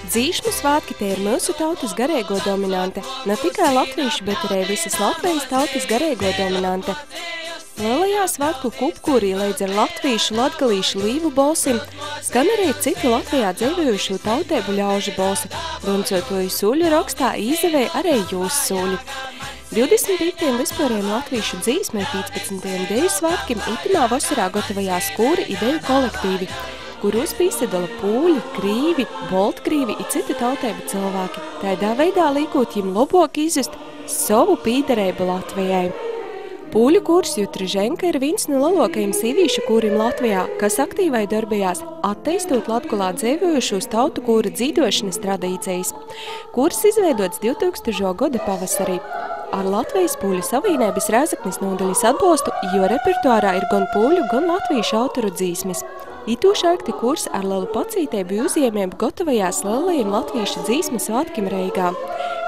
Dzīšmu svētki tie ir mūsu tautas garīgo dominante, ne tikai latviešu, bet arī visas Latvijas tautas garīgo dominante. Lielajā svētku kupkurī līdz ar latviešu, latgalīšu līvu balsim skan arī citu Latvijā dzīvojušu tautību ļaužu balsi. Runcotoju sūļu rakstā izdevēja arī jūs sūļi. 25. vispāriem latviešu dzīsmē 15. deju svētkim itimā vasarā gatavajā skūri ideju kolektīvi, kuros pīsadala pūļi, krīvi, boltkrīvi i citi tautību cilvēki. Tādā veidā līkot jim lobok izjust savu pīdarību Latvijai. Pūļu kurs Jutriženka ir viens no lielākajiem sīvīšu kūrim Latvijā, kas aktīvai darbījās attīstot Latgolā dzīvojušos tautu kūra dzīdošanas tradīcijas. Kurs izveidots 2000. gada pavasarī. Ar Latvijas pūļu savienības Rēzaknis nodaļas atbalstu, jo repertuārā ir gan pūļu, gan latviešu autoru dzīsmes. Itūši akti kurs ar lielu pacītību uzņēmēm gatavajās lielajiem latviešu dzīsmu svētkim Reigā.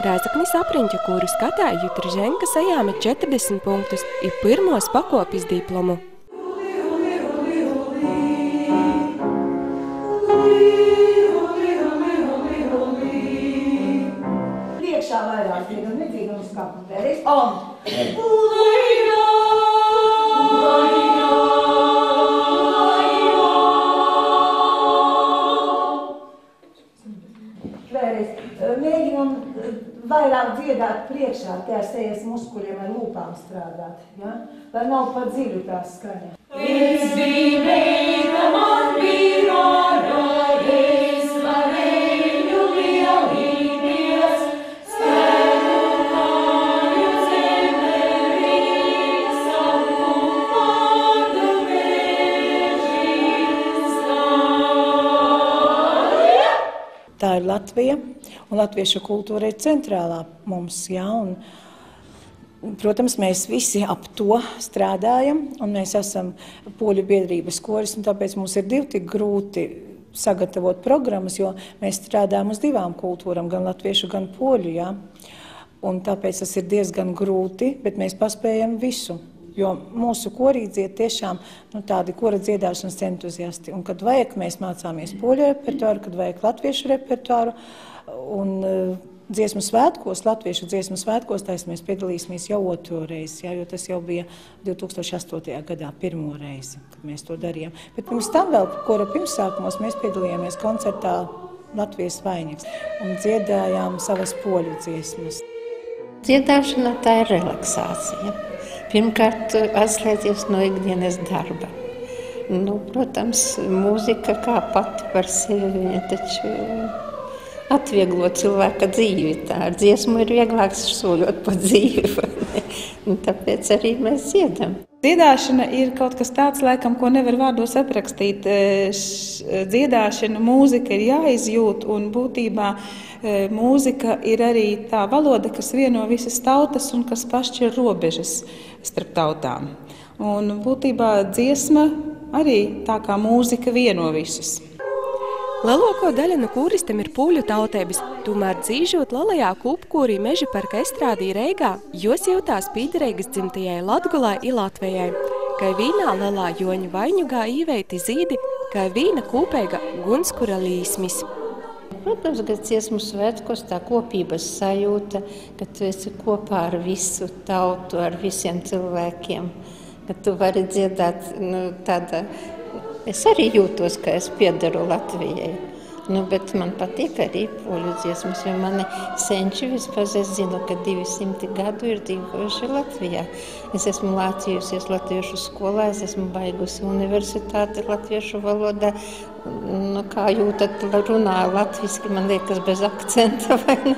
Rēzaknis apriņķa kūru skatā Jutriženka sajāme 40 punktus ir pirmos pakopis diplomu. Priekšā vairāk nedzīgums kā pēris. Mēģinam vairāk dziedāt priekšā, tā ar sejas muskuļiem vai lūpām strādāt, ja? Lai nav pa dziļu tā skaņa. Es biju meita, man bija rāda, es varēju lielīties, stērutāju zemerī, savu vārdu vēžīs. Tā ir Latvija. Un latviešu kultūra ir centrālā mums, jā, un, protams, mēs visi ap to strādājam, un mēs esam poļu biedrības koris, un tāpēc mums ir divi tik grūti sagatavot programmas, jo mēs strādājam uz divām kultūram, gan latviešu, gan poļu, jā, un tāpēc tas ir diezgan grūti, bet mēs paspējam visu. Jo mūsu korī dzied tiešām tādi kora dziedāšanas entuziasti. Un, kad vajag, mēs mācāmies poļu repertuāru, kad vajag latviešu repertuāru. Un dziesmu svētkos, latviešu dziesmu svētkos, mēs piedalīsimies jau otro reizi, jo tas jau bija 2008. gadā pirmo reizi, kad mēs to darījām. Bet pirms tam vēl kora pirmsākumos mēs piedalījāmies koncertā Latvijas vainiks un dziedājām savas poļu dziesmas. Dziedāšana tā ir relaksācija. Pirmkārt, atslēdzies no ikdienas darba. Protams, mūzika kā pati par sevi, viņa taču atvieglo cilvēka dzīvi. Tā ar dziesmu ir vieglāk soļot pa dzīvi. Tāpēc arī mēs dziedam. Dziedāšana ir kaut kas tāds, laikam, ko nevar vārdos aprakstīt. Dziedāšana, mūzika ir jāizjūt, un būtībā mūzika ir arī tā valoda, kas vieno visas tautas un kas pašķir robežas starp tautām. Un būtībā dziesma arī tā kā mūzika vieno visus. Lielāko daļu no kūristam ir pūļu tautības, tomēr dzīžot lielajā kupkūrī Meža parka estrādī Reigā, jos jūtās pīderīgas dzimtajai Latgolai i Latvijai, kai vīnā lielā joņu vaiņugā īveiti zīdi, kai vīna kūpeiga gunskura līsmis. Protams, ka dziesmu svētkos tā kopības sajūta, ka tu esi kopā ar visu tautu, ar visiem cilvēkiem, ka tu vari dziedāt tāda. Es arī jūtos, ka es piederu Latvijai, bet man patīk arī poļu dziesmas, jo mani senči vispār, es zinu, ka 200 gadu ir dzīvojuši Latvijā. Es esmu mācījusies latviešu skolā, es esmu baigusi universitāti latviešu valodā. Kā jūtat, runāju latviski, man liekas, bez akcenta, vai ne?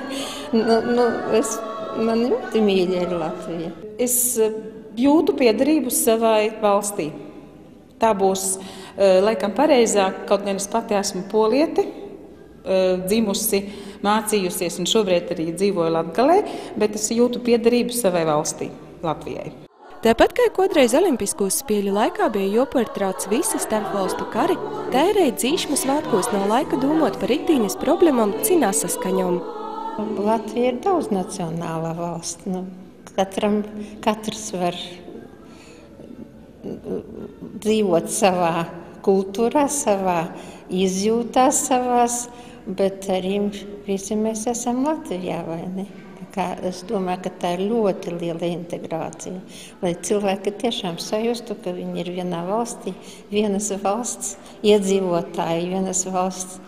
Man ļoti mīļa ir Latvija. Es jūtu piederību savai valstī. Tā būs laikam pareizāk, kaut gan es pati esmu poliete, dzimusi, mācījusies un šobrīd arī dzīvoju Latgalē, bet es jūtu piederību savai valstī, Latvijai. Tāpat kā kādreiz Olimpiskos spēļu laikā bija jāpārtrauc visi starpvalstu kari, tā arī dzīšmu svētkos nav laika domāt par ikdienas problēmām cinā saskaņām. Latvija ir daudz nacionālā valsts. Katrs var dzīvot savā kultūrā, savā izjūtā savās, bet arī visi mēs esam Latvijā, vai ne? Es domāju, ka tā ir ļoti liela integrācija, lai cilvēki tiešām sajustu, ka viņi ir vienā valstī, vienas valsts iedzīvotāji, vienas valsts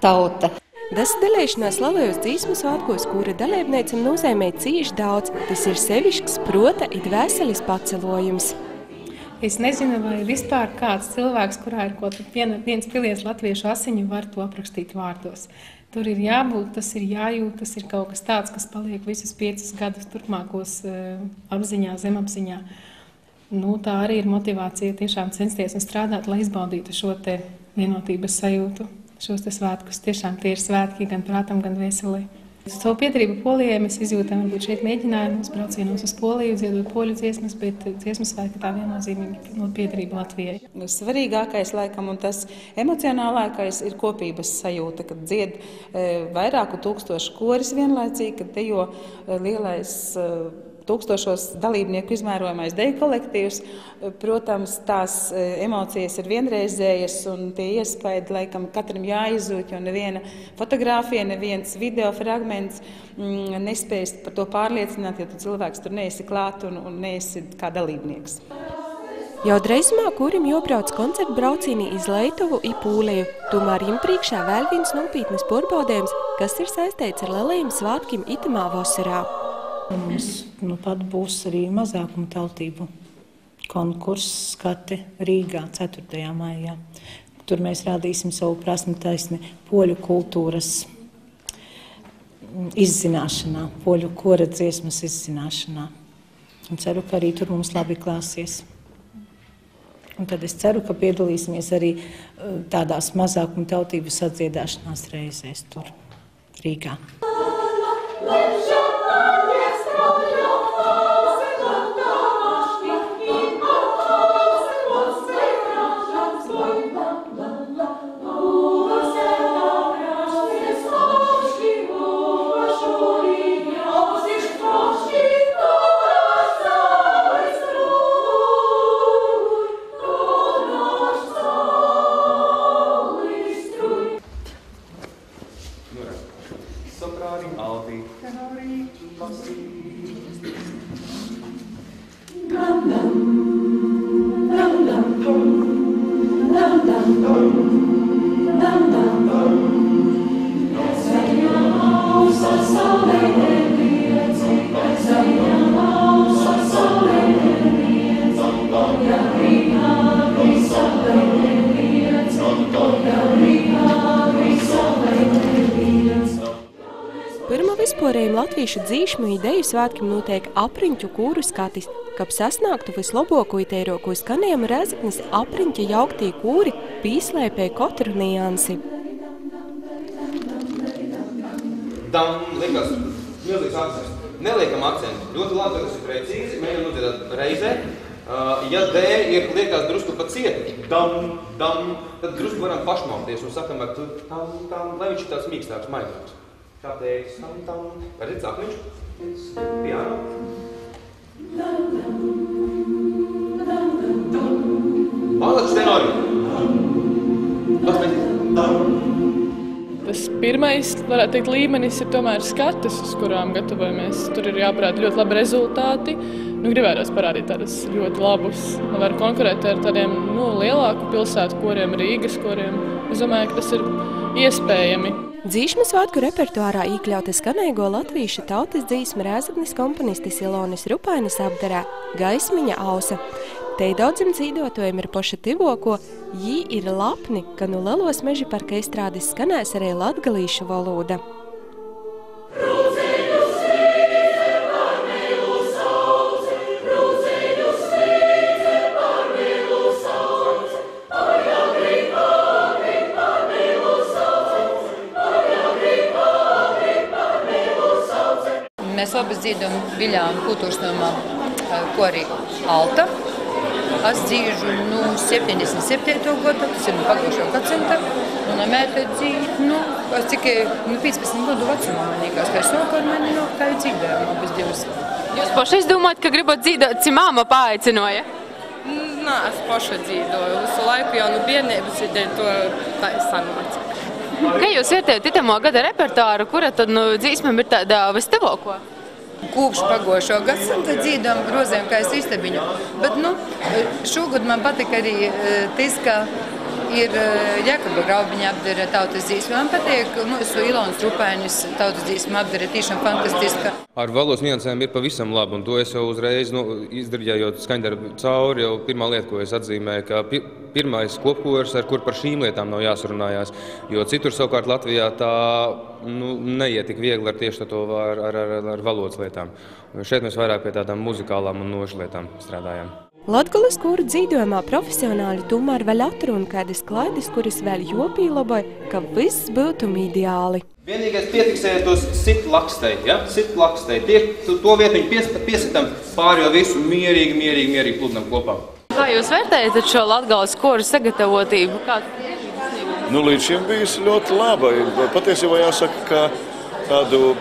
tauta. Dalīšanās lielajos dzīsmu svētkos, kura dalībniecam nozīmē cīši daudz, tas ir sevišķs prota it veselis pacelojums. Es nezinu, vai vispār kāds cilvēks, kurā ir viens piliens latviešu asiņu, var to aprakstīt vārdos. Tur ir jābūt, tas ir jājūt, tas ir kaut kas tāds, kas paliek visus 5 gadus turpmākos apziņā, zemapziņā. Tā arī ir motivācija tiešām censties un strādāt, lai izbaudītu šo te vienotības sajūtu, šos te svētkus. Tiešām tie ir svētki gan prātam, gan veselī. Savu piedarību Polijai mēs izjūtam varbūt šeit mēģinājumus, braucienos uz Poliju, dziedot poļu dziesmas, bet dziesmas svētki tā viennozīmīgi no piedarība Latvijai. Svarīgākais laikam un tas emocionālākais ir kopības sajūta, kad dzied vairāku tūkstošu koris vienlaicīgi, kad dejo lielais tūkstošos dalībnieku izmērojamais deju kolektīvs. Protams, tās emocijas ir vienreizējas un tie iespaidi laikam katram jāizjūt, jo neviena fotogrāfija, neviens video fragments nespējas par to pārliecināt, jo tu cilvēks tur neesi klāt un neesi kā dalībnieks. Jau dreizumā kurim jobrauc koncertu braucīnī iz Leituvu i Pūleju, tomēr jim priekšā vēl viens nopietnas pārbaudījums, kas ir saistīts ar lielajiem svētkiem itamā vasarā. Mums pat būs arī mazākuma tautību konkurss skati Rīgā 4. maijā. Tur mēs rādīsim savu prasmi taisni poļu kultūras izzināšanā, poļu kora dziesmas izzināšanā. Un ceru, ka arī tur mums labi klāsies. Un tad es ceru, ka piedalīsimies arī tādās mazākuma tautību sadziedāšanās reizēs tur Rīgā. Vispārējiem latviešu dzīšmu ideju svētkiem notiek apriņķu kūru skatis, kab sasnāktu vislabāko itēroku skanējumu Rēzeknes apriņķa jauktī kūri pīslēpē katru niansi. Tam liekas milzīgs akcents. Neliekam akcentu. Ļoti labi, ka tas ir precīzi. Mēģinām nodziedāt reizē. Ja D ir liekas drusku pa cietu, dam, tad drusku varam pašmalties un sakam, lai viņš ir tāds mīkstāks, maigāks. Kā teiks, tam. Vai redzēt sākniņš? Piano. Balačs tenori. Tas pirmais, varētu teikt, līmenis ir tomēr skatas, uz kurām gatavojamies. Tur ir jāparāda ļoti labi rezultāti. Gribējās parādīt tādus ļoti labus, var konkurēt ar tādiem lielāku pilsētu koriem, Rīgas koriem. Es domāju, ka tas ir iespējami. Dzīšmu svētku repertuārā iekļauta skanēgo latviešu tautas dzīsma Rēzeknes komponistes Ilonas Rupainas apdarā Gaismiņa ausa. Te daudziem dzīvotojiem ir poša tivoko, jī ir lapni, ka no Lelos meža parka izstrādes skanēs arī latgalīšu valoda. Mēs abi dzīvojam Viļānu kultūras nomā kori Alta. Es dzīvoju 77. gadu, tas ir pagājušā gadsimta. Un mēta dzīvo, es tikai 15 gadu vecumā manīgās, ka es sākot mani tā ir dzīvojam abas divas. Jūs pašais domājat, ka gribat dzīvot, ci māma paaicinoja? Nē, es paša dzīvoju. Visu laiku jau no bērnības ideju to tā es sanācu. Kā jūs vērtējat itamo gada repertuāru, kura tad dzīsmam ir tāda vistevāko? Kopš pagošo gadsimta dzīdam grozējam kā es istabiņu. Bet, šogad man patika arī tas, ka ir Jākaba Graubiņa apdara tautas dzīsmi. Man patīk mūsu Ilonas Rupainis tautas dzīsmi apdara tiešām fantastiska. Ar valodas niansēm ir pavisam labi, un to es jau uzreiz izdarījot skaņdarbu cauri, jau pirmā lieta, ko es atzīmēju, ka pirmais kopkurs, ar kur par šīm lietām nav jāsarunājās, jo citur savukārt Latvijā tā neiet tik viegli ar tieši to ar valodas lietām. Šeit mēs vairāk pie tādām muzikālām un nošu lietām strādājam. Latgulis kūru dzīdojumā profesionāļi tomēr vēl atruna kādas klaidas, kuras vēl jopīloboja, ka viss būtu ideāli. Vienīgais pietiksēja tos sitlakstei, ja? Sitlakstei. To vietu viņi piesitam pāri jau visu mierīgi pludinam kopā. Kā jūs vērtējat šo Latgulis kūru sagatavotību? Līdz šim bijis ļoti laba. Patiesībā jāsaka, ka tādu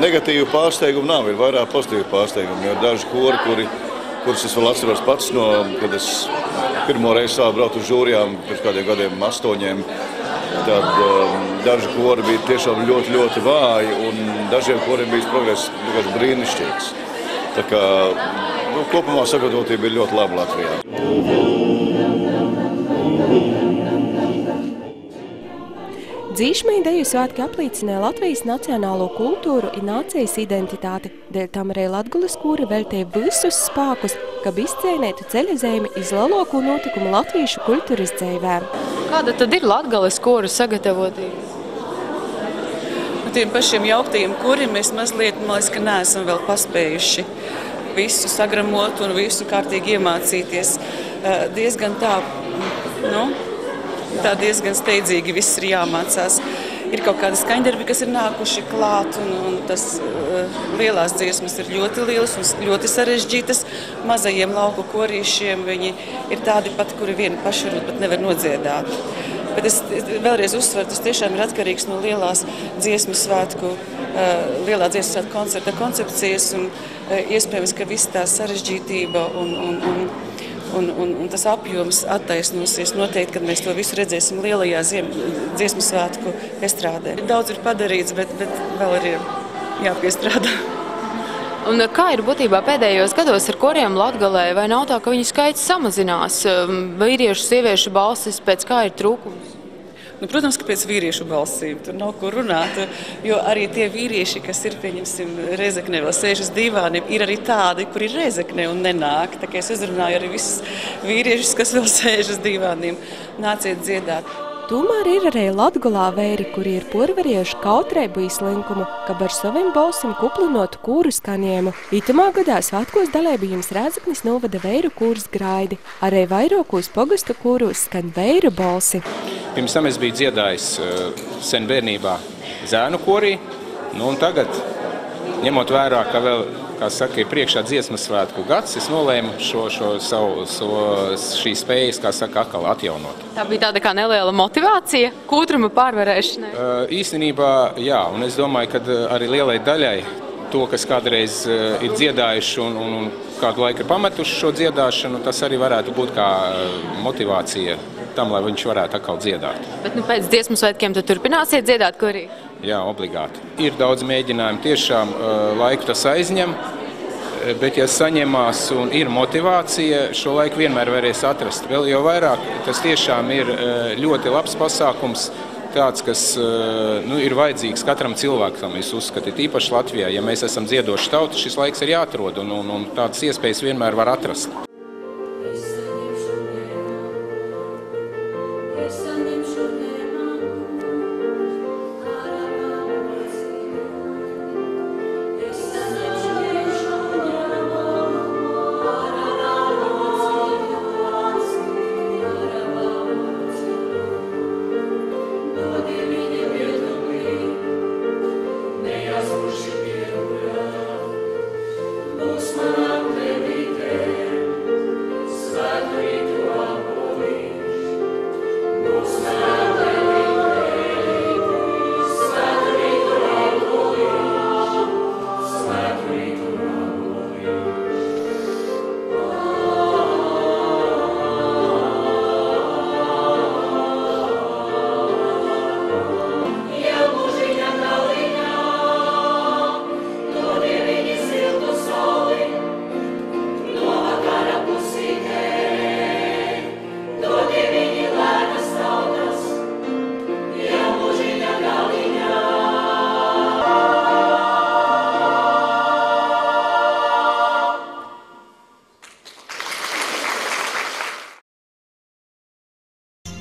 negatīvu pārsteigumu nav, ir vairāk pozitīvu pārsteigumu. Ir daži kori, kurus es vēl atceros pats, kad es pirmo reizi sāku braukt uz žūrijām pirms kādiem gadiem 8, tad daži kori bija tiešām ļoti, ļoti vāji, un dažiem koriem bijis progress brīnišķīgs. Tā kā kopumā sagatavotība ir ļoti laba Latvijā. Dzīšmī deju svētki apliecināja Latvijas nacionālo kultūru un nācijas identitāti. Dēļ tam arī Latgulis kūra veltīja visus spēkus, kad izcīnītu ceļazīmi iz lielāko notikumu latviešu kultūras dzīvēm. Kāda tad ir Latgulis kūra sagatavotība? Tiem pašiem jauktajiem kuriem mēs mazliet, man liekas, ka neesam vēl paspējuši visu sagramot un visu kārtīgi iemācīties. Diezgan tā diezgan steidzīgi viss ir jāmācās. Ir kaut kādi skaņdarbi, kas ir nākuši klāt, un tas lielās dziesmas ir ļoti lielas un ļoti sarežģītas. Mazajiem lauku korīšiem viņi ir tādi pat, kuri vieni paši varbūt pat nevar nodziedāt. Bet es vēlreiz uzsveru, tas tiešām ir atkarīgs no lielā dziesmu svētku koncerta koncepcijas, un iespējams, ka viss tā sarežģītība un tas apjoms attaisnosies noteikti, kad mēs to visu redzēsim lielajā dziesmu svētku estrādē. Daudz ir padarīts, bet vēl ir jāpiestrādā. Un kā ir būtībā pēdējos gados ar koriem Latgalē? Vai nav tā, ka viņu skaits samazinās? Vīriešu, sieviešu balsis, pēc kā ir trūkums? Protams, ka pēc vīriešu balsīm tur nav ko runāt, jo arī tie vīrieši, kas ir, pieņemsim, Rēzeknē vēl sēž uz divāniem, ir arī tādi, kuri ir Rēzeknē un nenāk. Tā kā es uzrunāju arī visus vīriešus, kas vēl sēž uz divāniem, nāciet dziedāt. Tomēr ir arī Latgolā vēri, kuri ir porvarējuši kautreibu izlinkumu, ka ar saviem balsim kuplinotu kūru skaņējumu. Itamā gadā svētkos dalībījums Rēzeknes novada vēru kūras graidi. Arī vairākos pogastu kūros skan vēru balsi. Pirms tam es biju dziedājis sen bērnībā zēnu korī, un tagad, ņemot vērā, ka vēl, kā saka, ir priekšā dziesmas svētku gads, es nolēmu šīs spējas, kā saka, atkal atjaunot. Tā bija tāda kā neliela motivācija kūtruma pārvarēšanai? Īstenībā, jā, un es domāju, ka arī lielai daļai to, kas kādreiz ir dziedājuši un kādu laiku ir pametuši šo dziedāšanu, tas arī varētu būt kā motivācija tam, lai viņš varētu atkal dziedāt. Bet pēc dziesmu svētkiem tad turpināsiet dziedāt korī? Jā, obligāti. Ir daudz mēģinājumu, tiešām laiku tas aizņem, bet ja saņemās un ir motivācija, šo laiku vienmēr varēs atrast. Vēl jau vairāk, tas tiešām ir ļoti labs pasākums, tāds, kas ir vajadzīgs katram cilvēkam, es uzskatu, īpaši Latvijā. Ja mēs esam dziedoši tauta, šis laiks ir jāatrod un tādas iespējas vienmēr var atrast.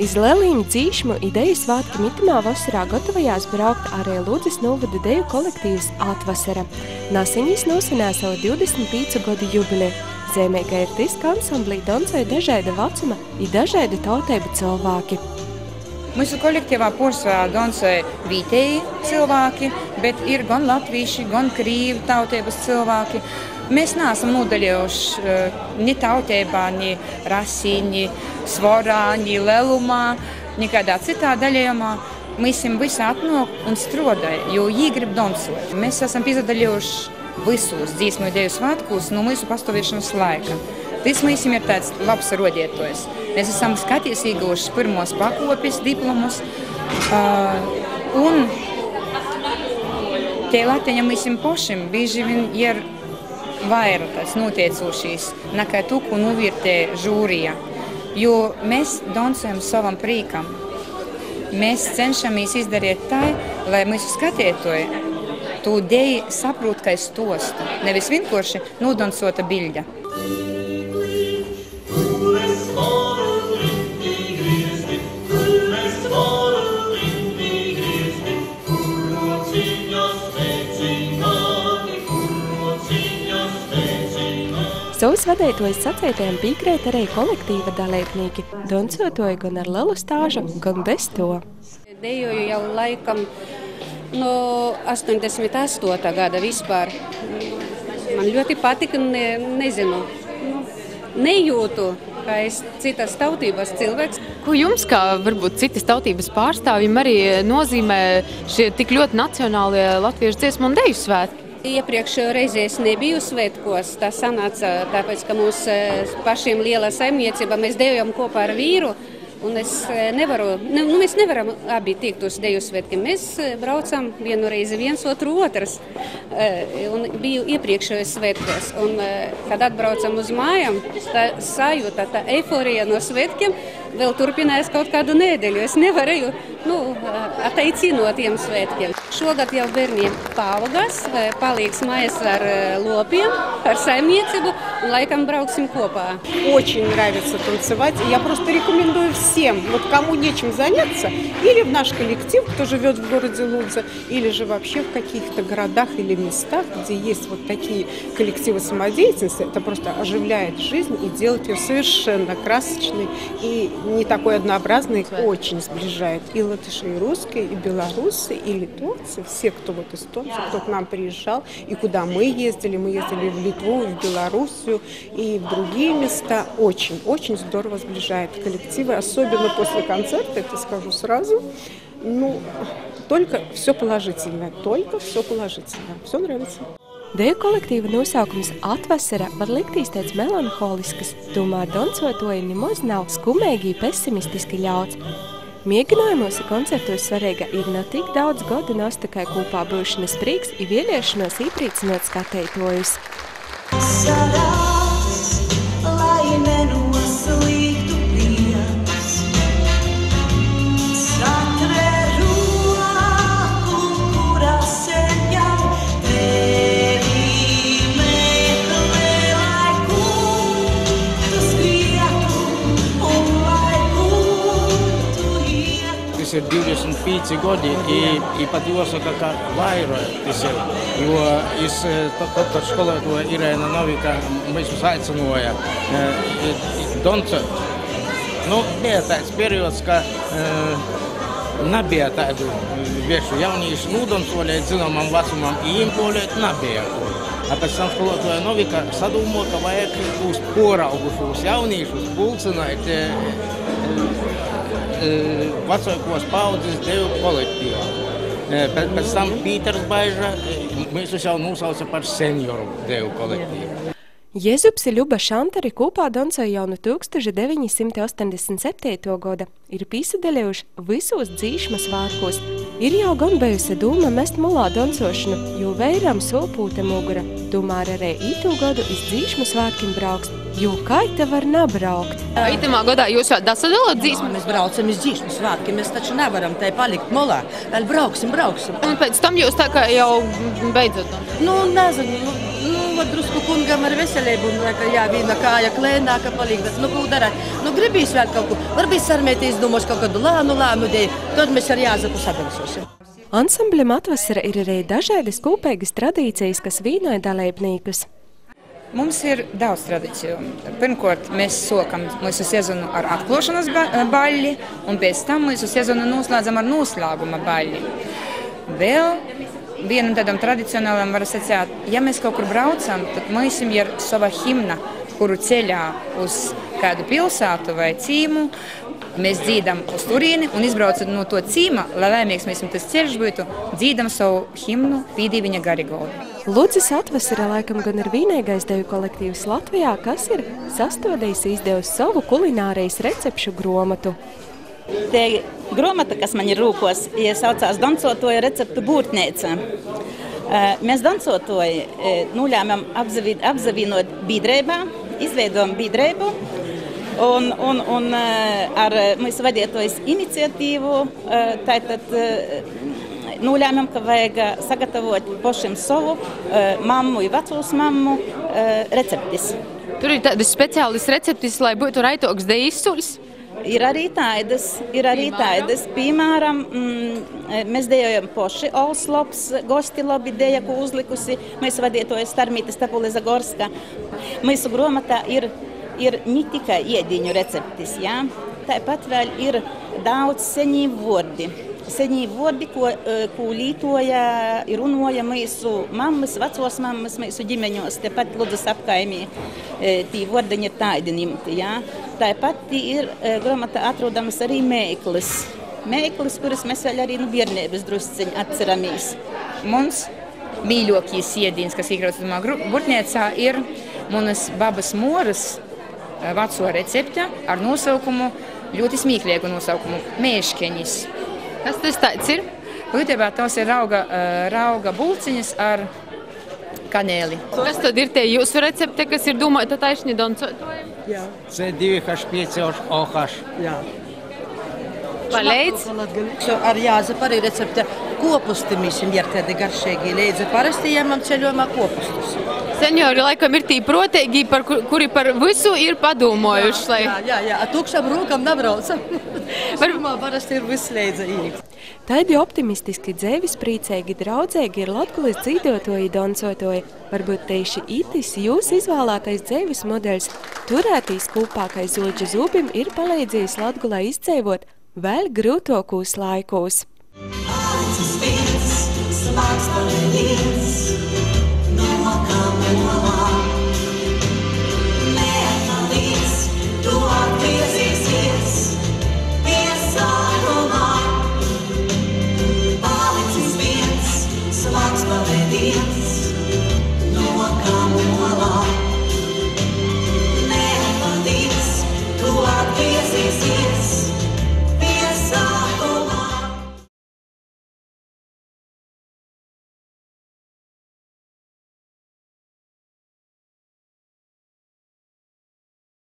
Iz Lelīņu dzīšmu ideju svētki mitamā vasarā gatavajās braukt arī Ludzas novada deju kolektīvs Atvasara. Nasiņas nosvinēja savu 25 gadu jubileju. Zīmīga ir tas, ka ansamblī dancoja dažāda vecuma i dažāda tautība cilvēki. Mūsu kolektīvā porcelāna dancoja vietēji cilvēki, bet ir gan latvieši, gan krīvi tautības cilvēki. Mēs neesam nodaļījuši ni tautībā, ni rasī, ni svarā, ni lelumā, nekādā citā daļījumā. Mēs visi atnāk un strādāja, jo viņi grib dancot. Mēs esam izdaļījuši visus dzīsmu ideju svētkus no mūsu pastāvēšanas laika. Tas mums ir tāds labs rodietojs. Mēs esam skatījis ieguvuši pirmos pakopes diplomus, un tie latiņa mums pašiem bieži vien ir vairāk tāds noteicošīs, nekā tu, ko novērtē žūrija. Jo mēs dancojam savam prīkam. Mēs cenšamies izdarīt tā, lai mūsu skatītāji to deju saprot, kā stostu, nevis vienkārši nodancota bilde. Savus vadītojus sacītajiem piekrīt arī kolektīva dalībnieki, dancotoji gan ar lielu stāžu, gan bez to. Dejoju jau laikam no 88. gada vispār. Man ļoti patika, nezinu, nejūtu, kā es citas tautības cilvēks. Ko jums, kā varbūt citas tautības pārstāvjiem, arī nozīmē šie tik ļoti nacionālie latviešu dziesmu un deju svētki? Iepriekš reizēs nebiju svētkos. Tā sanāca tāpēc, ka mums pašiem liela saimniecība, mēs dejojam kopā ar vīru. Un mēs nevaram abi tikt uz deju svētkiem. Mēs braucam vienu reizi viens, otrs. Un biju iepriekšējos svētkos. Un, kad atbraucam uz mājām, tā sajūta, tā eiforija no svētkiem vēl turpinājās kaut kādu nedēļu. Es nevarēju atteicinot tiem svētkiem. Šogad jau bērniem paaugās, palīgs mājas ar lopiem, ar saimniecību, un laikam brauksim kopā. Очень нравится танцевать. Я просто рекомендую всем, вот кому нечем заняться, или в наш коллектив, кто живет в городе Лудза, или же вообще в каких-то городах или местах, где есть вот такие коллективы самодеятельности, это просто оживляет жизнь и делает ее совершенно красочной и не такой однообразной, очень сближает и латыши, и русские, и белорусы, и литовцы, все, кто вот из Томска, кто к нам приезжал, и куда мы ездили в Литву, в Белоруссию и в другие места, очень здорово сближает коллективы, особенно после концерта, это скажу сразу, только все положительное, все нравится. Deju kolektīva nosaukums Atvasara var liktīs tāds melanholiskas, tomēr dancotoji nemaz nav skumīgi pesimistiski ļauts. Mēģinājumos koncertos svarīga ir ne tik daudz godu nostakai kopā būšanas prieks i vēlēšanos iepriecinot skatītojus. Tas ir 25 gadi, i pat jāsaka, ka vairāk tas ir, jo es doktora skolotāja Irēna Novika visus aicināja dancot. Bija tāds periods, ka nebija tādu viešu jauniešu nodancoja līdz zināmam vecumam, i viņiem polēt nebija. Pēc tam skolotāja Novika sadūmo, ka vajag uz poraugušos jauniešus pulcināt vecākos paudzes deju kolektīvā. Pēc tam Pīters Baiža mēs jau nosauca par senioru deju kolektīvu. Jezups i Ļuba Šantari kopā dancoja jau no 1987. gada, ir pīsadalījuši visos dzīšmas svētkos. Ir jau gan bijusi dūma mest mulā dancošanu, jo veiram sopūta mugura. Tomēr arī itū gadu iz dzīšmu svētkiem brauks, jo kā te var nebraukt? Itamā gadā jūs jau dasadalot dzīšmu? Mēs braucam iz dzīšmu svētkiem, mēs taču nevaram te palikt mulā. Vēl brauksim. Un pēc tam jūs tā kā jau beidzot? Nezinu, dot drusku kungam ar veselību, un ka jā, vīna kāja klēnāka palīk, bet nu, ko darāt? Nu, gribīs vēl kaut ko, varbūt sarmētīs domos kaut kādu lānu dēļ, tad mēs ar Jāzepu sadarsosim. Ansambļam Atvasara ir arī dažādas kopīgas tradīcijas, kas vīnoja dalībniekus. Mums ir daudz tradīciju. Pirmkārt, mēs sākam mūsu sezonu ar atklāšanas baļļi, un pēc tam mūsu sezonu noslēdzam ar noslēguma baļļi. Vēl vienam tādam tradicionālam var sacīt, ja mēs kaut kur braucam, tad mums ir sava himna, kuru ceļā uz kādu pilsētu vai cīmu. Mēs dzīdam uz turieni un izbraucot no to cīma, lai laimīgs mēs tas ceļš būtu, dzīdam savu himnu Pīdīviņa Garigolda. Ludzis Atvasara laikam gan ir vienīgais deju kolektīvs Latvijā, kas ir sastādījis izdevusi savu kulinārijas recepšu gromatu. Te gromata, kas man ir rūkos, saucās Dancotoja receptu būrtneica. Mēs dancotoju nolēmām apzavinot biedrībā, izveidojam biedrību. Un ar mūsu vadītojas iniciatīvu tātad nolēmām, ka vajag sagatavot pašiem savu mammu, vecūs mammu receptis. Tur ir tādas speciālas receptis, lai būtu raitoks deīsuļs? Ir arī tādas. Piemēram, mēs dejojam paši Olslops, gosti labi deja, ko uzlikusi mūsu vadītojas Starmīta Stapule-Zagorska. Mūsu gromatā ir ne tikai ēdiņu receptis, ja? Tāpat vēl ir daudz sení vārdi. Sení vārdi, ko lītoja, runoja mūsu mammas, vecos mammas, mūsu ģimeņos, tepat Ludzas apkaimī. Tī vārdiņi ir tādi nimti, ja? Tāpat ir gromatā atrodamas arī mēklis. Mēklis, kuras mēs vēl arī bērnības drusciņi atceramies. Mums mīļākais ēdiens, kas iekrauts burtniecā, ir manas babas moras veco recepte ar nosaukumu, ļoti smīklīgu nosaukumu – mēškeņis. Kas tas tāds ir? Būtībā tās ir rauga bulciņas ar kanēli. Kas tad ir tie jūsu recepte, kas ir domāta taisni dancotājiem? Jā. C2H5OH. Jā. Palīdz? Ar Jāzepu arī recepte kopusti mīsim, ir tādi garšīgi. Līdzi parasti ņemam ceļojumā kopustus. Seniori, laikam, ir tī protīgi, kuri par visu ir padomājuši. Jā, tukšam rūkam nebraucam. Sumā parasti ir viss līdzīgi. Tādi optimistiski, dzīvespriecīgi, draudzīgi ir Latgulis dzīvotoji, dancotoji. Varbūt tieši itis jūs izvēlētais dzīves modeļs, turētīs kopākais Zulģa zūbim ir palīdzējis Latgulai izdzīvot vēl grūtokos laikos. Acis spīdz, slāpst un līdz.